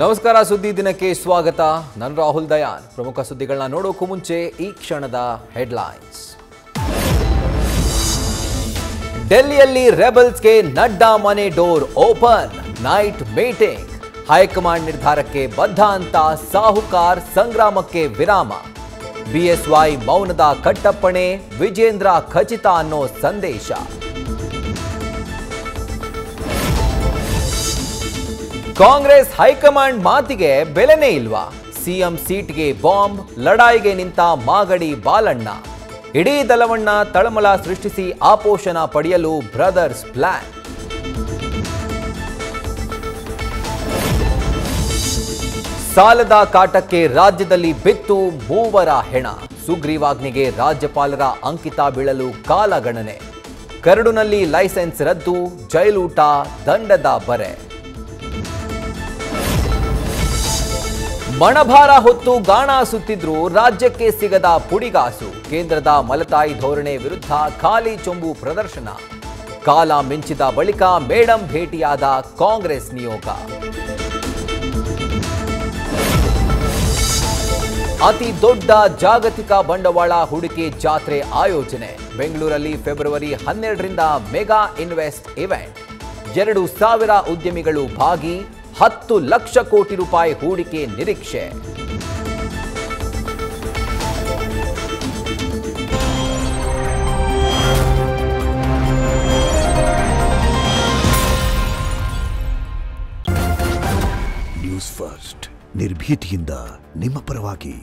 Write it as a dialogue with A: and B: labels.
A: ನಮಸ್ಕಾರ ಸುದ್ದಿ ದಿನಕ್ಕೆ ಸ್ವಾಗತ. ನಾನು ರಾಹುಲ್ ದಯಾನ್. ಪ್ರಮುಖ ಸುದ್ದಿಗಳನ್ನ ನೋಡೋಕು ಮುಂಚೆ ಈ ಕ್ಷಣದ ಹೆಡ್ಲೈನ್ಸ್. ಡೆಲ್ಲಿಯಲ್ಲಿ ರೆಬಲ್ಸ್ಗೆ ನಡ್ಡಾ ಮನೆ door open, night meeting. High command ನಿರ್ಧಾರಕ್ಕೆ ಬದ್ಧ ಅಂತ ಸಾಹುಕಾರ್ ಸಂಗ್ರಾಮಕ್ಕೆ ವಿರಾಮ. ಬಿಎಸ್ವೈ ಮೌನದ ಕಟ್ಟಪ್ಪಣೆ, ವಿಜೇಂದ್ರ ಖಚಿತ ಅನ್ನೋ ಸಂದೇಶ. ಕಾಂಗ್ರೆಸ್ ಹೈಕಮಾಂಡ್ ಮಾತಿಗೆ ಬೆಲೆನೇ ಇಲ್ವಾ? ಸಿಎಂ ಸೀಟ್ಗೆ ಬಾಂಬ್, ಲಡಾಯಿಗೆ ನಿಂತ ಮಾಗಡಿ ಬಾಲಣ್ಣ. ಇಡೀ ದಲವಣ್ಣ ತಳಮಳ ಸೃಷ್ಟಿಸಿ ಆಪೋಷಣ ಪಡೆಯಲು ಬ್ರದರ್ಸ್ ಪ್ಲಾನ್. ಸಾಲದ ಕಾಟಕ್ಕೆ ರಾಜ್ಯದಲ್ಲಿ ಬಿತ್ತು ಮೂವರ ಹೆಣ. ಸುಗ್ರೀವಾಜ್ಞೆಗೆ ರಾಜ್ಯಪಾಲರ ಅಂಕಿತ ಬೀಳಲು ಕಾಲಗಣನೆ. ಕರಡುನಲ್ಲಿ ಲೈಸೆನ್ಸ್ ರದ್ದು, ಜೈಲೂಟ, ದಂಡದ ಬರೆ. ಮಣಭಾರ ಹೊತ್ತು ಗಾಣ ಸುತ್ತಿದ್ರು ರಾಜ್ಯಕ್ಕೆ ಸಿಗದ ಪುಡಿಗಾಸು. ಕೇಂದ್ರದ ಮಲತಾಯಿ ಧೋರಣೆ ವಿರುದ್ಧ ಖಾಲಿ ಚೊಂಬು ಪ್ರದರ್ಶನ. ಕಾಲ ಮಿಂಚಿದ ಬಳಿಕ ಮೇಡಂ ಭೇಟಿಯಾದ ಕಾಂಗ್ರೆಸ್ ನಿಯೋಗ. ಅತಿ ದೊಡ್ಡ ಜಾಗತಿಕ ಬಂಡವಾಳ ಹೂಡಿಕೆ ಜಾತ್ರೆ ಆಯೋಜನೆ. ಬೆಂಗಳೂರಲ್ಲಿ ಫೆಬ್ರವರಿ 12ರಿಂದ ಮೆಗಾ ಇನ್ವೆಸ್ಟ್ ಇವೆಂಟ್. 2,000 ಉದ್ಯಮಿಗಳು ಭಾಗಿ, 10 ಲಕ್ಷ ಕೋಟಿ ರೂಪಾಯಿ ಹೂಡಿಕೆ ನಿರೀಕ್ಷೆ.
B: ನ್ಯೂಸ್ ಫಸ್ಟ್, ನಿರ್ಭೀತಿಯಿಂದ ನಿಮ್ಮ ಪರವಾಗಿ.